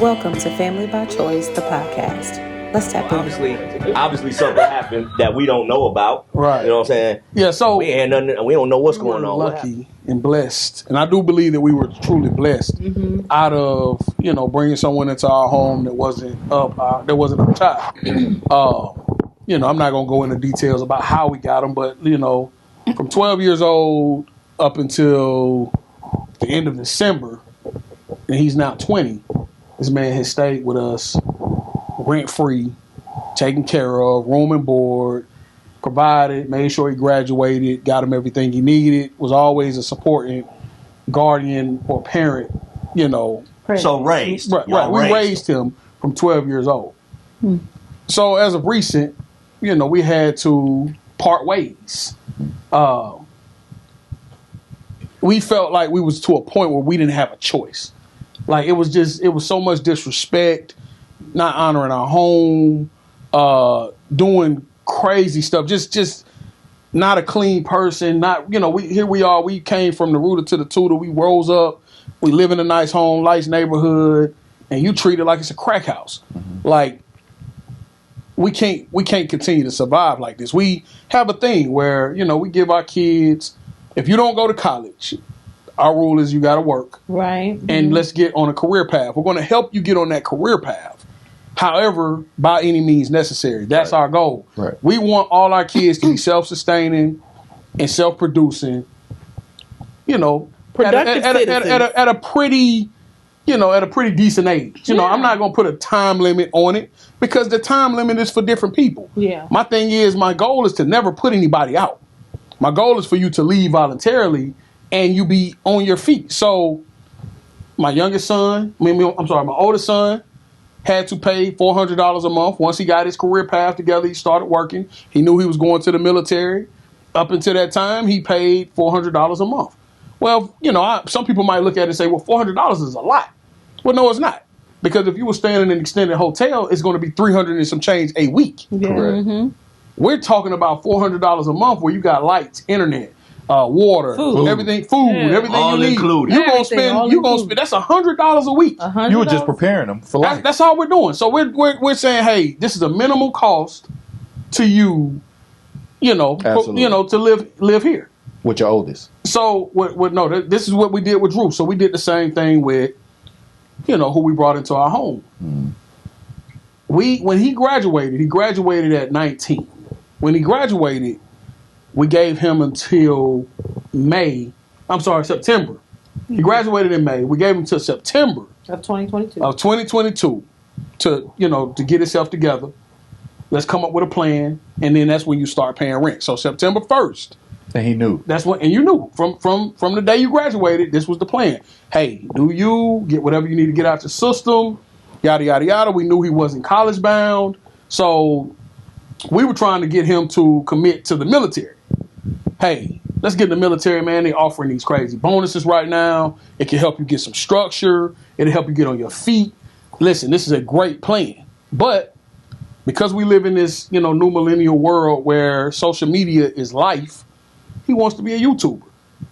Welcome to Family by Choice, the podcast. Let's tap in. Obviously something happened that we don't know about. Right. You know what I'm saying? Yeah, so we ain't nothing. We don't know what's going on. Lucky and blessed, and I do believe that we were truly blessed out of bringing someone into our home that wasn't up top. I'm not gonna go into details about how we got them, but from 12 years old up until the end of December, and he's now 20. This man has stayed with us rent-free, taken care of, room and board, provided, made sure he graduated, got him everything he needed, was always a supporting guardian or parent, So raised. Right. We raised him from 12 years old. So as of recent, we had to part ways. We felt like we was to a point where we didn't have a choice. Like it was so much disrespect, not honoring our home, doing crazy stuff, just not a clean person. Not we came from the rooter to the tutor. We rose up, we live in a nice home, nice neighborhood, and you treat it like it's a crack house. Like we can't continue to survive like this. We have a thing where we give our kids, if you don't go to college, our rule is you got to work. Right. And let's get on a career path. We're going to help you get on that career path. However, by any means necessary. That's our goal. Right. We want all our kids to be self-sustaining and self-producing, productive at a pretty decent age. I'm not going to put a time limit on it because the time limit is for different people. Yeah. My thing is, my goal is to never put anybody out. My goal is for you to leave voluntarily and you be on your feet. So my oldest son had to pay $400 a month. Once he got his career path together, he started working. He knew he was going to the military. Up until that time, he paid $400 a month. Well, some people might look at it and say, well, $400 is a lot. Well, no, it's not. Because if you were staying in an extended hotel, it's going to be $300 and some change a week. Yeah. Correct. We're talking about $400 a month where you got lights, internet, water, everything all you need. Included. You're gonna spend. That's $100 a week. You were just preparing them for life. That's all we're doing. So we're saying, hey, this is a minimal cost to you, to live here. With your oldest. So this is what we did with Drew. So we did the same thing with, who we brought into our home. When he graduated at 19. When he graduated, we gave him until September. He graduated in May. We gave him till September Of 2022. Of 2022 to get himself together. Let's come up with a plan, and then that's when you start paying rent. So September 1st. And he knew. And you knew from the day you graduated, this was the plan. Hey, do you get whatever you need to get out your system, yada, yada, yada. We knew he wasn't college bound. So we were trying to get him to commit to the military. Hey, let's get in the military, man. They're offering these crazy bonuses right now. It can help you get some structure. It'll help you get on your feet. Listen, this is a great plan. But because we live in this, new millennial world where social media is life, he wants to be a YouTuber.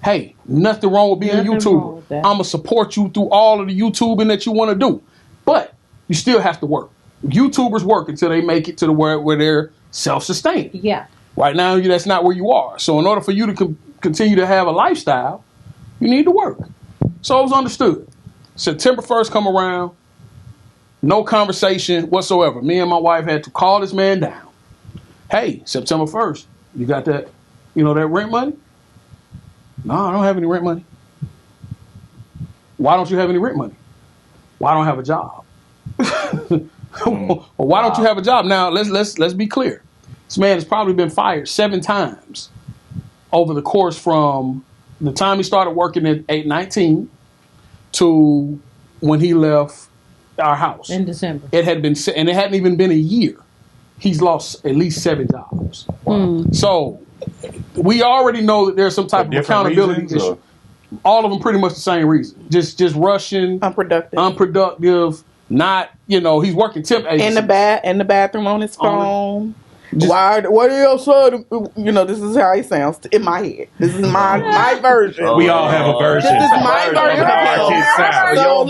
Hey, nothing wrong with being a YouTuber. I'm going to support you through all of the YouTubing that you want to do. But you still have to work. YouTubers work until they make it to the where they're self-sustaining. Yeah. Right now, that's not where you are. So in order for you to continue to have a lifestyle, you need to work. So it was understood. September 1st come around, no conversation whatsoever. Me and my wife had to call this man down. Hey, September 1st, you got that, that rent money? No, I don't have any rent money. Why don't you have any rent money? Well, I don't have a job. Well, why don't you have a job? Now, let's be clear. This man has probably been fired 7 times over the course from the time he started working at 19 to when he left our house. In December. It hadn't even been a year. He's lost at least 7 jobs. Wow. So we already know that there's some type of accountability issue. All of them pretty much the same reason. Just rushing. Unproductive. Not, he's working temp agencies. In the bathroom on his phone. Why? What else? This is how he sounds in my head. This is my version. We all have a version. This is my version of him. So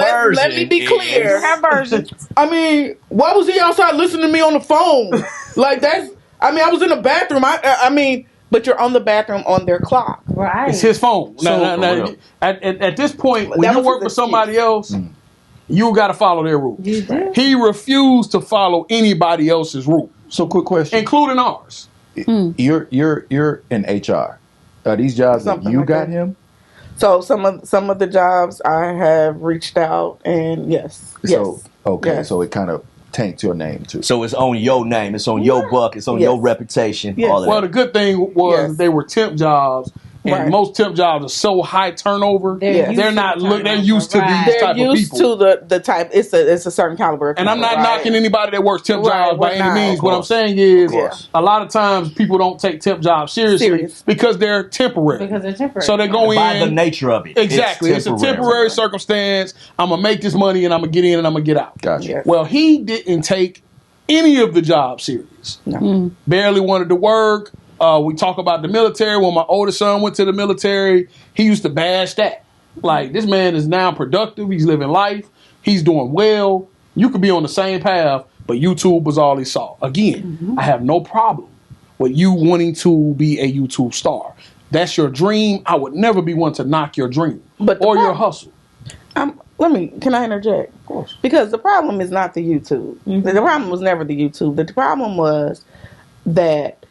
let me be clear. Have versions. I mean, why was he outside listening to me on the phone? Like that's. I mean, I was in the bathroom. I mean, but you're on the bathroom on their clock. Right. It's his phone. So- Now, at this point, when That you was work his for somebody else, you got to follow their rules. You do. He refused to follow anybody else's rule, So, quick question: including ours. You're in HR. Are these jobs Something that you like got that. him? So some of the jobs I have reached out and yes. So okay, Yes. so it kind of taints your name too. So it's on your name, it's on your buck, it's on Yes. your reputation. Yes. All of Well, that. the good thing was Yes. they were temp jobs, and Right. most temp jobs are so high turnover. They're They're not look. They're used to Right. these They're type of used people. to the type. It's a certain caliber. Of And I'm people, not right? knocking anybody that works temp Right, jobs by we're any not. means. Of What I'm course. saying is, Of course. a lot of times people don't take temp jobs seriously Serious. because they're temporary. Because they're temporary. So they go By the in. nature of it. Exactly. It's a temporary circumstance. I'm going to make this money and I'm going to get in and I'm going to get out. Gotcha. Yes. Well, he didn't take any of the jobs serious. No. Barely wanted to work. We talk about the military. When my oldest son went to the military, he used to bash that. Like, this man is now productive. He's living life. He's doing well. You could be on the same path, but YouTube was all he saw. Again, I have no problem with you wanting to be a YouTube star. That's your dream. I would never be one to knock your dream But the or your problem- hustle. Can I interject? Of course. Because the problem is not the YouTube. The problem was never the YouTube. The problem was that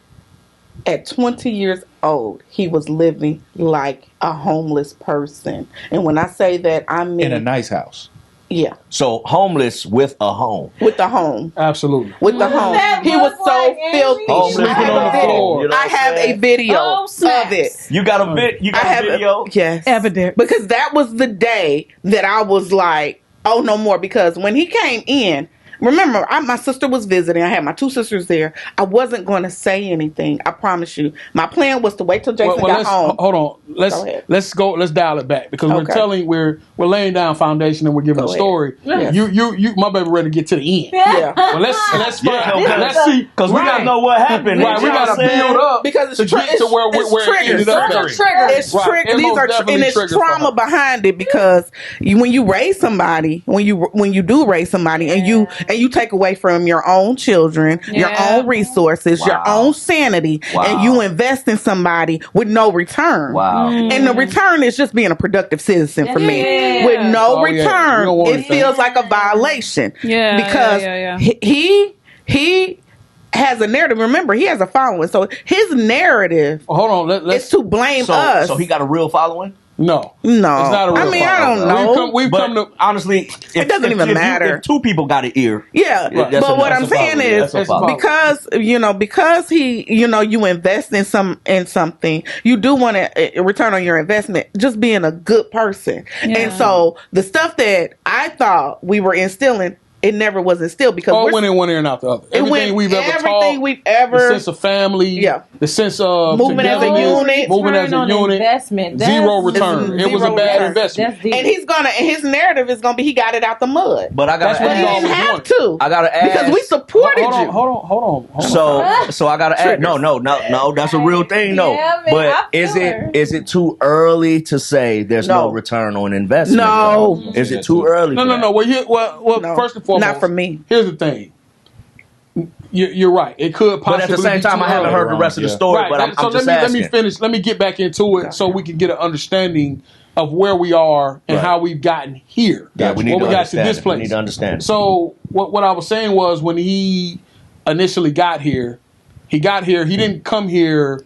at 20 years old, he was living like a homeless person. And when I say that, I mean, In a nice house. yeah, So homeless with a home. with the home. Absolutely. With the What does home. that He was look so like, Angie? filthy. Homeless Sleeping I have on a the video. floor. You know I what I'm have a saying? video Oh, of snaps. it. You got a I got have a video? yes, Evidence. because that was the day that I was like, oh, no more. Because when he came in, remember, my sister was visiting. I had my two sisters there. I wasn't going to say anything. I promise you. My plan was to wait till Jason got let's, home. Hold on. Go ahead. Let's dial it back because Okay. we're laying down foundation and we're giving Go a ahead. story. Yes. You, my baby, ready to get to the end. Yeah. Well, let's Yeah, find, let's see because we gotta know what happened. Right, we You know gotta what I'm saying? build up Because to get to where it's it ended triggers. up. Those at. are triggers. It's Right. triggers. It These most are definitely and it's triggers for trauma her. behind it because when you raise somebody, when you do raise somebody, and you take away from your own children, your Yeah. own resources, your Wow. own sanity, Wow. and you invest in somebody with no return. Wow. And the return is just being a productive citizen for me. Yeah. With no Oh, yeah. We return, don't want it it. feels like a violation. Yeah, Because yeah. he has a narrative. Remember, he has a following, so his narrative Well, hold on. Let's is to blame us. So he got a real following? no. No, It's not a real I mean, I problem. don't know. We've But come to. honestly, It doesn't even matter. If two people got an ear, Yeah, Right. but what That's I'm a saying problem. is That's a problem. because he you invest in something, you do want a return on your investment. Just being a good person, and so the stuff that I thought we were instilling, it never was instilled because All went in one ear and out the other. Everything we've ever taught, the sense of family, Yeah. the sense of Movement as a togetherness, unit. moving as a Return on unit, investment. zero That's- return. It was a zero bad return. investment. That's deep. and his narrative is gonna be he got it out the mud, but I That's gotta what he he ask. didn't always have wanted. to. I gotta ask because we supported Hold on, you. hold on. So I gotta ask. No, that's a real thing. No, Yeah, man, but I feel is her. it too early to say there's no No. return on investment? No. Is it too early? No, for no, that? no. Well, No, first and foremost, not for me. Here's the thing. You're right. It could possibly. But at the same be time, too I haven't early. heard the rest of the Yeah. story. Right. But I'm so just let asking. me finish. Let me get back into it so we can get an understanding of where we are and Right. how we've gotten here. Yeah, we need What to we got to understand this it. place. We need to understand it. So what I was saying was when he initially got here, he didn't come here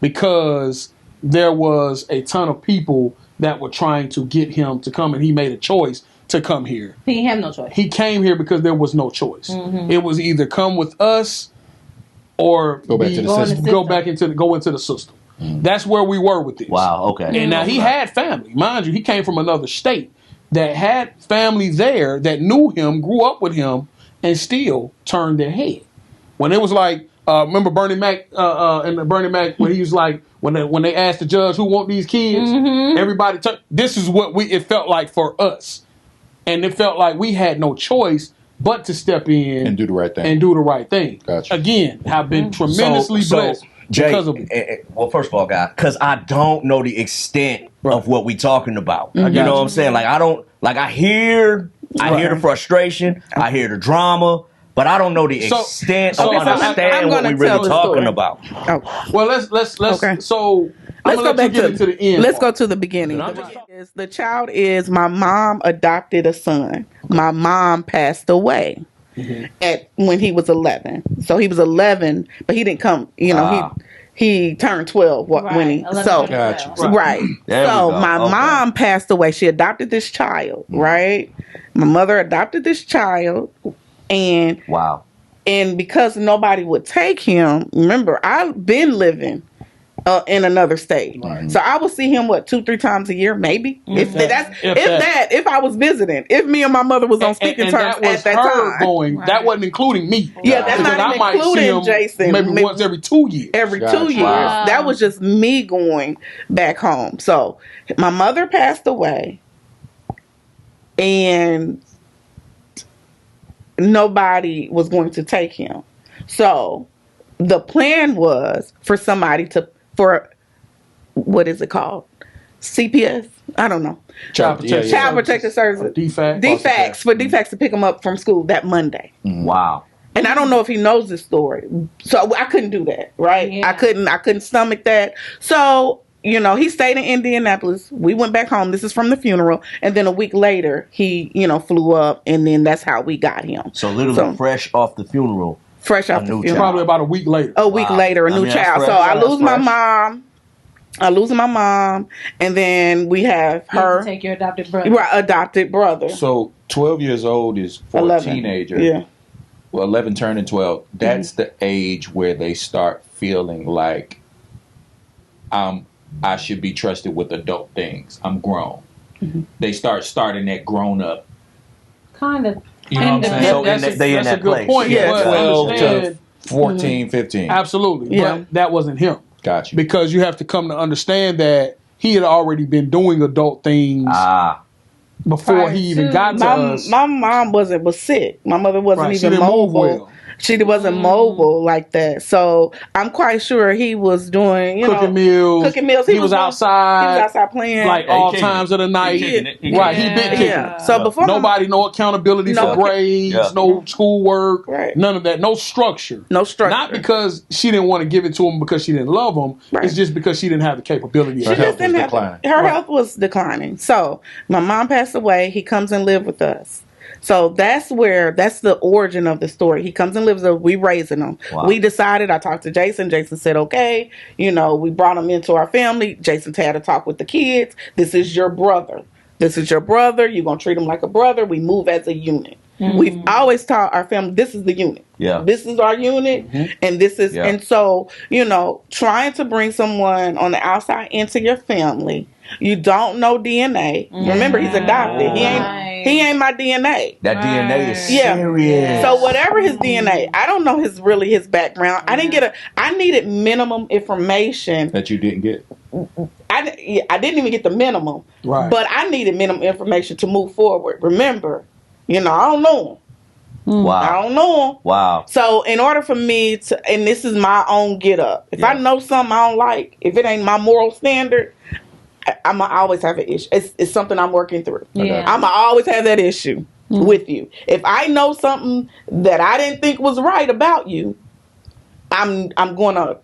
because there was a ton of people that were trying to get him to come, and he made a choice to come here. He didn't have no choice. He came here because there was no choice. It was either come with us or Go back to the Go in the system. go back into the system. That's where we were with this. Wow. Okay. And now he had family. Mind you, he came from another state that had family there that knew him, grew up with him, and still turned their head. When it was like, remember Bernie Mac, and Bernie Mac, when he was like, when they asked the judge who want these kids, everybody turned. This is what it felt like for us. And it felt like we had no choice but to step in And do the right thing. Gotcha. Again, have been tremendously blessed Jay, because of it. well, first of all, guy, because I don't know the extent Right. of what we talking about. got You know you. what I'm saying? Like, I don't, like, I hear the frustration, I hear the drama, but I don't know the extent so of I'm understand what gonna we really tell the talking story. about. Oh. Well, let's Okay. so I'm Let's gonna go let you back get into the end. Let's go part. to the beginning. And I'm just- The child is my mom adopted a son. My mom passed away when he was 11. So he was 11, but he didn't come. You know, he turned 12 when he. 11, So Gotcha. right. There So we go. my Okay. mom passed away. She adopted this child. Right. My mother adopted this child, and Wow. because nobody would take him. Remember, I've been living in another state, so I would see him 2-3 times a year, maybe. If I was visiting, if me and my mother was on speaking terms that was at that her time. going. Right. That wasn't including me. Yeah, that's Because not I even might see including him Jason. maybe once every 2 years. Every Gotcha. 2 years. Wow. That was just me going back home. So my mother passed away, and nobody was going to take him. So the plan was for somebody for what is it called? CPS? I don't know. Child Protective Services. DFACS to pick him up from school that Monday. Wow. And I don't know if he knows this story. So I couldn't do that, right? Yeah. I couldn't stomach that. So, he stayed in Indianapolis. We went back home. This is from the funeral. And then a week later, he, flew up, and then that's how we got him. So literally fresh off the funeral. Fresh off the new funeral. Probably about a week later. A week later, a new that's child. fresh. So I That's lose my fresh. mom. And then we have You her take your adopted brother. adopted brother. So 12 years old is for 11. a teenager. Yeah. Well, 11 turning 12. That's the age where they start feeling like I should be trusted with adult things. I'm grown. They starting that grown up. Kind of. You know what I'm saying? So that's they in a that good place. point. Yeah. But 12 understand, to 14, 15. absolutely. Yeah. But that wasn't him. Got you. Because you have to come to understand that he had already been doing adult things before Prior he even to- got to us. My mom was sick. My mother wasn't Right, she even didn't move mobile. well. She wasn't mobile like that. So I'm quite sure he was doing, Cooking meals. He was outside. He was outside playing. Like Yeah, he all kicking times it. of the night. He kicking it. He Right, kicking he been kicking Yeah. it. So before Nobody, no accountability No. for grades, Yeah. no schoolwork, Right. none of that, no structure. No structure. Not because she didn't want to give it to him because she didn't love him. Right. It's just because she didn't have the capability. She of Her just help. health didn't was have declining. her Right. health was declining. So my mom passed away. He comes and live with us. So that's the origin of the story. He comes and lives with us. We raising him. Wow. We decided, I talked to Jason. Jason said, okay, we brought him into our family. Jason had a talk with the kids. This is your brother. You're going to treat him like a brother. We move as a unit. We've always taught our family, this is the unit. Yeah. This is our unit. And this is, Yeah. and so, trying to bring someone on the outside into your family, you don't know DNA. Remember, he's adopted. He ain't my DNA. That DNA is Yeah. serious. So whatever his DNA, I don't know his background. I needed minimum information. That you didn't get. I didn't even get the minimum. Right. But I needed minimum information to move forward. Remember, I don't know him. Wow. I don't know him. Wow. So in order for me to, and this is my own get up, if I know something I don't like, if it ain't my moral standard, I'm always have an issue. It's something I'm working through. Yeah. I'm always have that issue with you. If I know something that I didn't think was right about you, I'm gonna.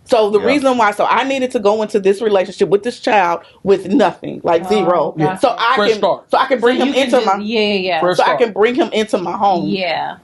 So the reason why, I needed to go into this relationship with this child with nothing, like zero. gotcha. So I Fresh can, start. so I can bring So him you can into just- my, Yeah. Fresh so I start. can bring him into my home. Yeah.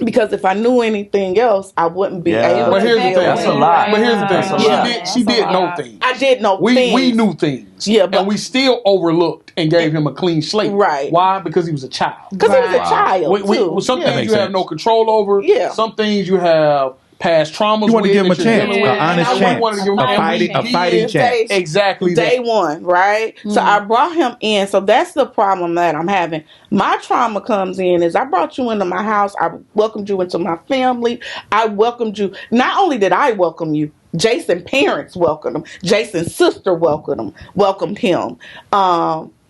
Because if I knew anything else, I wouldn't be Yeah. able. But to here's the do thing. it. That's a lot. But here's the thing. That's a lot. She did That's a know lot. things. I did know We things. knew things. Yeah, but- and we still overlooked and gave him a clean slate. Right. Why? Because he was a child. Because he was a Right. child. too. Some Yeah. things you have no control over. Yeah. Some things you have past traumas. You want to with give him a that you're chance, dealing Yeah. with. an honest And I chance, wanted to give him A and fighting- we a did fighting chance. Exactly Day that. one, right? So I brought him in. So that's the problem that I'm having. My trauma comes in is I brought you into my house. I welcomed you into my family. I welcomed you. Not only did I welcome you, Jason's parents welcomed him. Jason's sister welcomed him.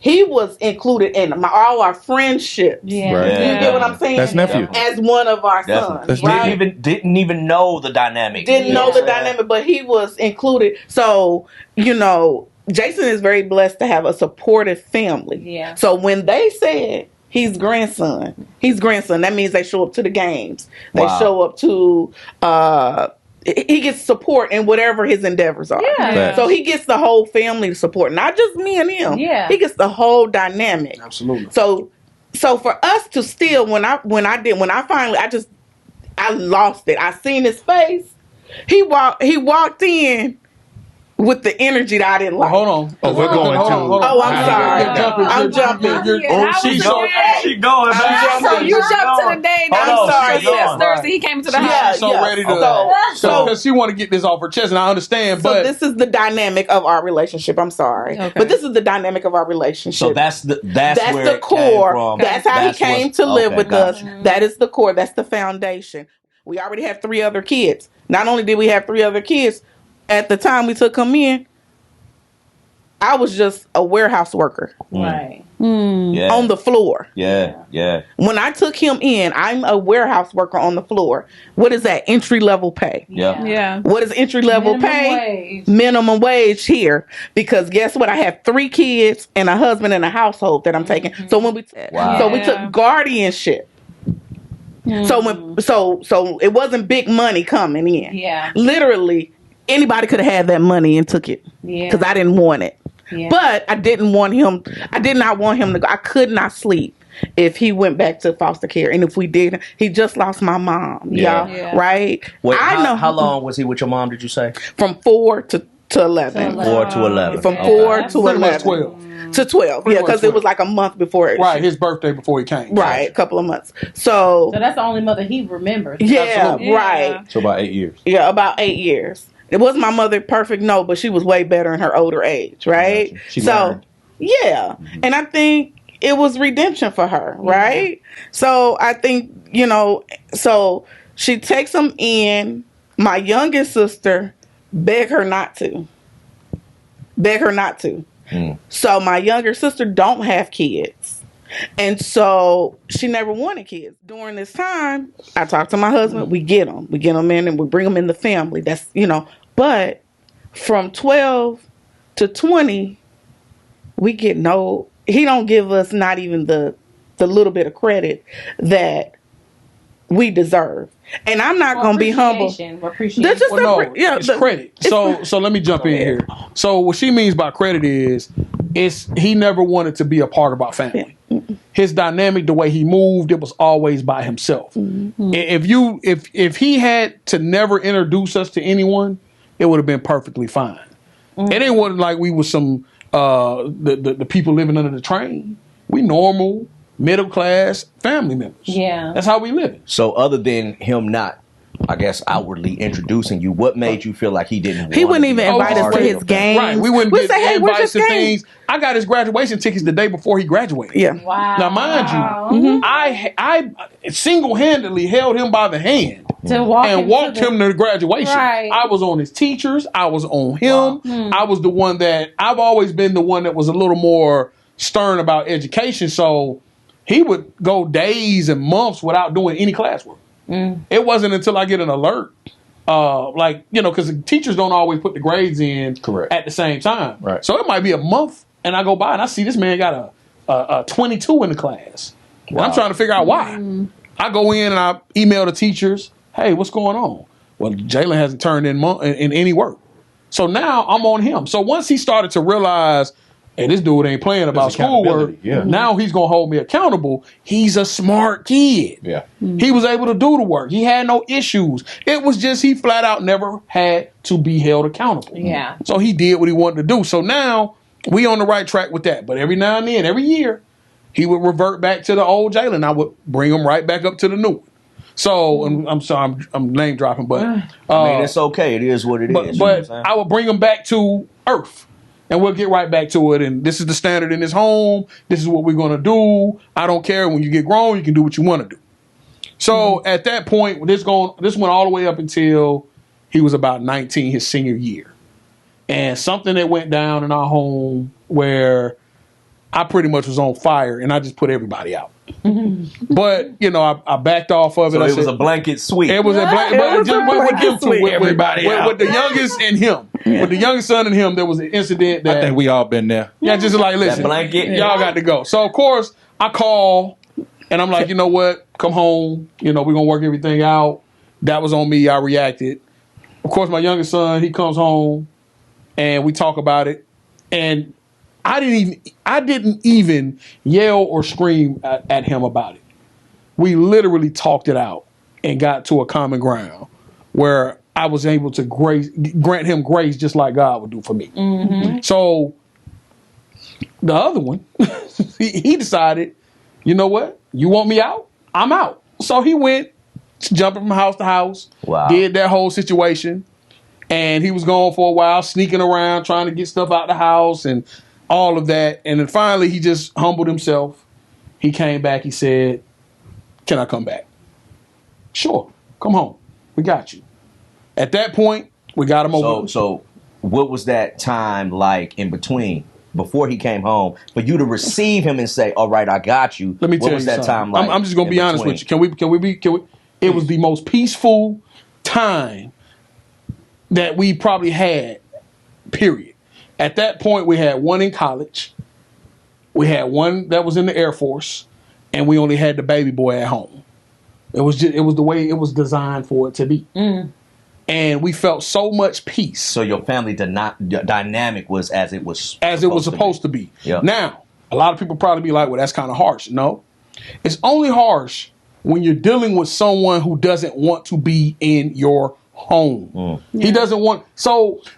he was included in all our friendship. Yeah. Right. You get what I'm saying? That's nephew. As one of our Definitely. sons, right? Didn't even know the dynamic. Didn't know the Yeah. dynamic, but he was included. So, Jason is very blessed to have a supportive family. Yeah. So when they said he's grandson, that means they show up to the games. They Wow. show up to, he gets support in whatever his endeavors are. Yeah. So he gets the whole family support, not just me and him. Yeah. He gets the whole dynamic. Absolutely. So for us to still, when I finally, I lost it. I seen his face. He walked in with the energy that I didn't like. Hold on. Oh, we're going Hold to- on, hold on. Oh, I'm sorry. You're jumping. I'm jumping. You're- Yeah, I she's was so- afraid. She going. I'm man. jumping. So you jumped to the day that Hold on, sorry, she going. sister, so he came into the Yeah, house. so ready to. So Because she want to get this off her chest, and I understand. So But this is the dynamic of our relationship. I'm sorry, Okay. but this is the dynamic of our relationship. So that's where the it core. Came from. That's how he came to live with us. gotcha. That is the core. That's the foundation. We already have 3 other kids. Not only did we have 3 other kids, at the time we took him in, I was just a warehouse worker Right. Yeah. on the floor. Yeah. When I took him in, I'm a warehouse worker on the floor. What is that? Entry level pay. Yeah. Yeah. What is entry level Minimum pay? wage. Minimum wage here. Because guess what? I have 3 kids and a husband and a household that I'm taking. So when we Wow. so we Yeah. took guardianship. So it wasn't big money coming in. Yeah. Literally, anybody could have had that money and took it. Yeah. Because I didn't want it. Yeah. But I did not want him to go. I could not sleep if he went back to foster care. And if we did, he just lost my mom. Yeah. Y'all, Yeah. right? Wait, I know how long was he with your mom? Did you say from 4 to 11. 4 to 11? From Okay. 4 to pretty much 11. 12. To 12. Pretty Yeah, much because it 12. was like a month before it. Right, his birthday before he came. Right, a couple of months. So, So that's the only mother he remembers. yeah, Absolutely. right. So about 8 years. Yeah, about 8 years. It wasn't my mother perfect, no, but she was way better in her older age, right? Gotcha. She So, learned. yeah. And I think it was redemption for her, right? So I think, so she takes him in. My youngest sister beg her not to. So my younger sister don't have kids. And so she never wanted kids. During this time, I talked to my husband. We get them in and we bring them in the family. That's, but from 12 to 20, we get he don't give us not even the little bit of credit that we deserve. And I'm not going to be humble. Appreciation. That's just Well, no, yeah, it's credit. So let me jump in here. So what she means by credit is he never wanted to be a part of our family. His dynamic, the way he moved, it was always by himself. Mm-hmm. If he had to never introduce us to anyone, it would have been perfectly fine. It ain't wasn't like we was some the people living under the train. We normal middle class family members. Yeah. That's how we live. So other than him not, I guess, outwardly introducing you, what made you feel like he didn't? He want wouldn't even invite us to his games. Right. We wouldn't get say, hey, where's invites your to game? things. I got his graduation tickets the day before he graduated. Yeah. Wow. Now, mind you, I single-handedly held him by the hand To walk and him walked to him to graduation. Right. I was on his teachers. I was on him. I was the one I've always been the one that was a little more stern about education. So he would go days and months without doing any classwork. It wasn't until I get an alert, because the teachers don't always put the grades in Correct. at the same time. Right. So it might be a month, and I go by and I see this man got a 22 in the class. And I'm trying to figure out why. I go in and I email the teachers, hey, what's going on? Well, Jalen hasn't turned in any work. So now I'm on him. So once he started to realize, hey, this dude ain't playing about schoolwork, accountability, yeah. now he's going to hold me accountable. He's a smart kid. Yeah. He was able to do the work. He had no issues. It was just he flat out never had to be held accountable. Yeah. So he did what he wanted to do. So now we on the right track with that. But every now and then, every year, he would revert back to the old Jalen. I would bring him right back up to the new one. So, and I'm sorry, I'm name dropping, but I mean, it's okay. It is what it is. but You know what I'm saying? I would bring him back to earth. And we'll get right back to it. And this is the standard in this home. This is what we're going to do. I don't care. When you get grown, you can do what you want to do. So at that point, this went all the way up until he was about 19, his senior year. And something that went down in our home where I pretty much was on fire, and I just put everybody out. But I backed off of it. So I it was said, a blanket sweep. It was a blanket, but just with them two, with everybody out. with the youngest and him, with the youngest son and him, there was an incident that I think we all been there. yeah, just like listen, That blanket. y'all got to go. So of course I call, and I'm like, you know what? Come home. We're gonna work everything out. That was on me. I reacted. Of course, my youngest son, he comes home, and we talk about it, and I didn't even yell or scream at him about it. We literally talked it out and got to a common ground where I was able to grant him grace just like God would do for me. Mm-hmm. So the other one, he decided, you know what? You want me out? I'm out. So he went jumping from house to house, did that whole situation, and he was gone for a while, sneaking around, trying to get stuff out the house and all of that. And then finally, he just humbled himself. He came back. He said, can I come back? Sure. Come home. We got you. At that point, we got him over. So what was that time like in between, before he came home, for you to receive him and say, all right, I got you? Let me tell you what was that something. time like? I'm just going to be honest with you. Can we? It was the most peaceful time that we probably had, period. At that point, we had one in college. We had one that was in the Air Force, and we only had the baby boy at home. It was the way it was designed for it to be. Mm. And we felt so much peace. So your family dynamic was as it was supposed to be. Yep. Now, a lot of people probably be like, well, that's kind of harsh. No. It's only harsh when you're dealing with someone who doesn't want to be in your home. Mm. He doesn't want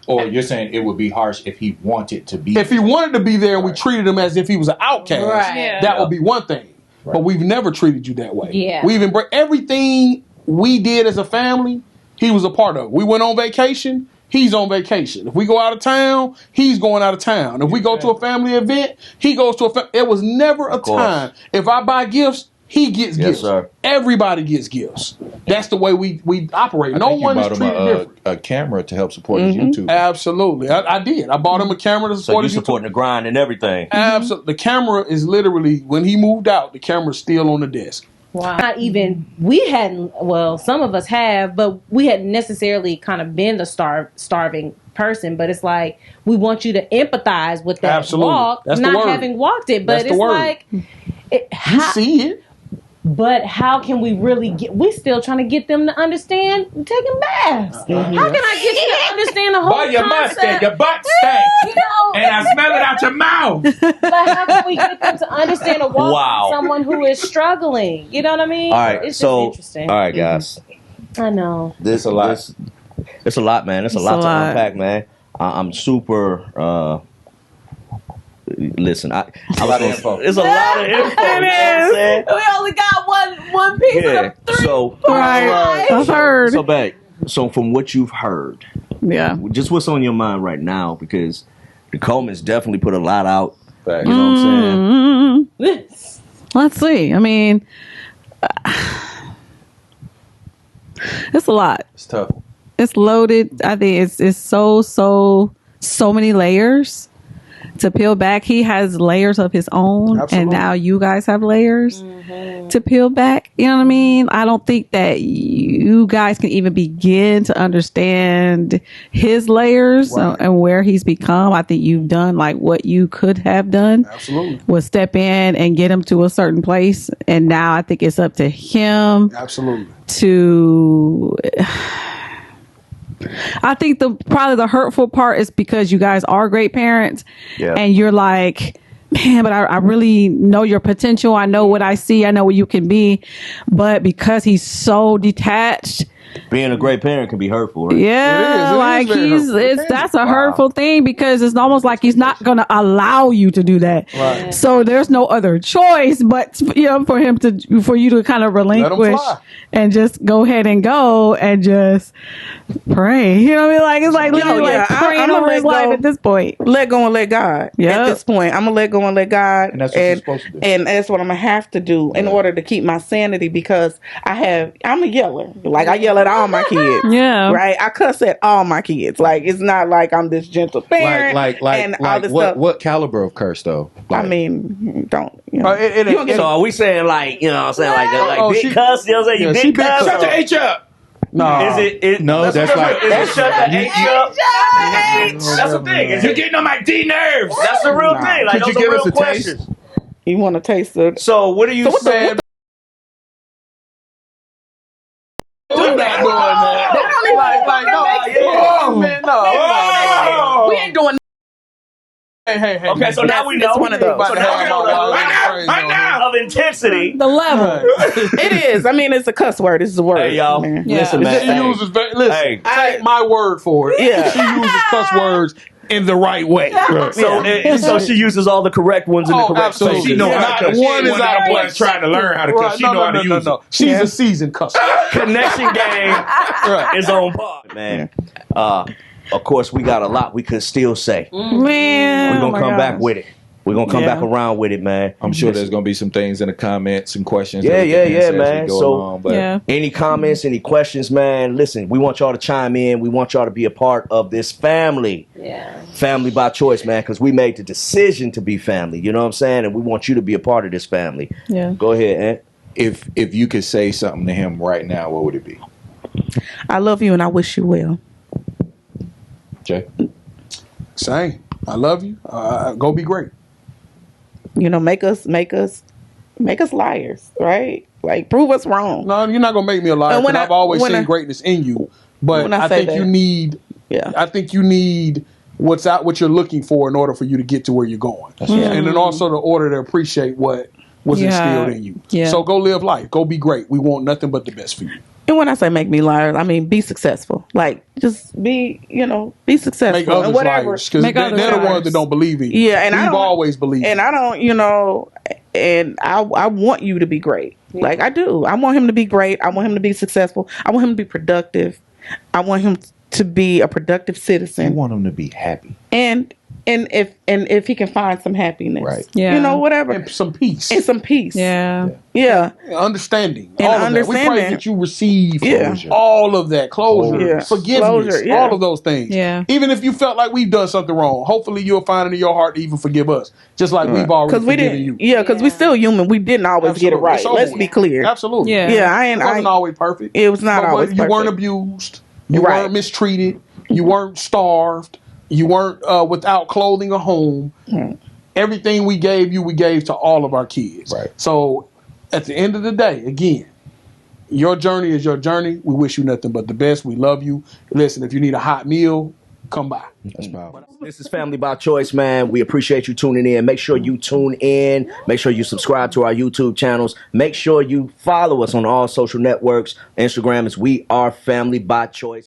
Or you're saying it would be harsh if he wanted to be. If he wanted to be there and we treated him as if he was an outcast, that would be one thing. Right. But we've never treated you that way. Yeah. We've embraced everything we did as a family. He was a part of it. We went on vacation. He's on vacation. If we go out of town, he's going out of town. If we go to a family event, he goes to a It was never a time. If I buy gifts, he gets gifts. Sir. Everybody gets gifts. That's the way we operate. I No think one you is bought treated him different. a camera to help support his YouTube. Absolutely. I did. I bought him a camera to So support you his supporting YouTube. the grind and everything. Absolutely. The camera is literally, when he moved out, the camera's still on the desk. Wow. Not even, some of us have, but we hadn't necessarily kind of been the starving person. But it's like, we want you to empathize with that walk, That's the not word. having walked it. But That's the word. like, You see it. But how can we really we still trying to get them to understand taking baths. How can I get you to understand the whole Boy, your concept? your butt stank. And I smell it out your mouth. But how can we get them to understand a walk from someone who is struggling? You know what I mean? All right, it's so just interesting. all right, guys. I know. It's a lot. It's a lot, man. It's a lot to unpack, man. I'm super. Listen, it's a lot of info. It is. We only got one piece of the three. So, I've heard. So from what you've heard, just what's on your mind right now, because the Colemans definitely put a lot out. You know what I'm saying? Let's see. I mean, it's a lot. It's tough. It's loaded. I think it's so many layers to peel back. He has layers of his own. Absolutely. And now you guys have layers to peel back. You know what I mean? I don't think that you guys can even begin to understand his layers and where he's become. I think you've done like what you could have done. Absolutely. Was step in and get him to a certain place. And now I think it's up to him. Absolutely. To I think probably the hurtful part is because you guys are great parents and you're like, man, but I really know your potential. I know what I see. I know what you can be. But because he's so detached, being a great parent can be hurtful, right? Yeah, like that's a hurtful thing, because it's almost like he's not going to allow you to do that. Right. So there's no other choice but for you to kind of relinquish and just go ahead and go and just pray. You know what I mean? Like it's like literally like praying over his life at this point. Let go and let God. At this point, I'm gonna let go and let God, and that's what you're supposed to do. And that's what I'm gonna have to do in order to keep my sanity, because I'm a yeller. Like I yell yell at all my kids. Yeah. Right? I cuss at all my kids. Like, it's not like I'm this gentle parent. And all this stuff. What caliber of curse though? I mean, don't. You know, so are we saying like, you know what I'm saying, like big cuss? You know what I'm saying? You big cuss? Shut your H up. No. Is it no, that's like is it shut the H up? That's the thing. You're getting on my D nerves. That's the real thing. Like, could those you are give us real a questions. taste? You want to taste it? So what are you saying? We're not doing that. No. We ain't doing. Hey. Okay, so now we know. It's one of those. So now we know right now of intensity. The level. It is. I mean, it's a cuss word. It's a word. Hey, y'all. Man. Listen, man. She uses listen. Take my word for it. Yeah. She uses cuss words in the right way. So she uses all the correct ones in the correct absolutely. place. She knows how to cuss. One is out of place. Trying to learn how to cuss. She know how to use it. She's a seasoned cusser. Connection game is on par, man. Of course, we got a lot we could still say. Man. We're gonna come back with it. We're gonna come back around with it, man. I'm sure there's gonna be some things in the comments, some questions. Yeah, man. So, yeah. Any comments, any questions, man? Listen, we want y'all to chime in. We want y'all to be a part of this family. Yeah. Family by choice, man, because we made the decision to be family. You know what I'm saying? And we want you to be a part of this family. Yeah. Go ahead, Aunt. If you could say something to him right now, what would it be? I love you and I wish you well. Jay? Same. I love you. Go be great. You know, make us liars, right? Like, prove us wrong. No, you're not gonna make me a liar. Because I've always seen greatness in you. But I think you need. Yeah. I think you need what you're looking for in order for you to get to where you're going, and then also the order to appreciate what was instilled in you. Yeah. So go live life. Go be great. We want nothing but the best for you. And when I say make me liars, I mean be successful. Like, just be successful. Make others liars, because they're the ones that don't believe in you. Yeah, and we've always believed. And I don't, and I want you to be great. Yeah. Like, I do. I want him to be great. I want him to be successful. I want him to be productive. I want him to be a productive citizen. You want him to be happy. And if he can find some happiness, right? Yeah, whatever, and some peace, yeah. Understanding, and all of understanding. That. We pray that you receive closure. all of that closure, forgiveness, all of those things. Yeah. Even if you felt like we've done something wrong, hopefully you'll find it in your heart to even forgive us, just like we've already forgiven you. Yeah, because we're still human. We didn't always get it right. Let's be clear. Absolutely. Yeah. It wasn't always perfect. It was not always perfect. You weren't abused. You weren't mistreated. You weren't starved. You weren't without clothing or home. Everything we gave you, we gave to all of our kids. Right. So at the end of the day, again, your journey is your journey. We wish you nothing but the best. We love you. Listen, if you need a hot meal, come by. That's powerful. This is Family by Choice, man. We appreciate you tuning in. Make sure you tune in. Make sure you subscribe to our YouTube channels. Make sure you follow us on all social networks. Instagram is We Are Family by Choice.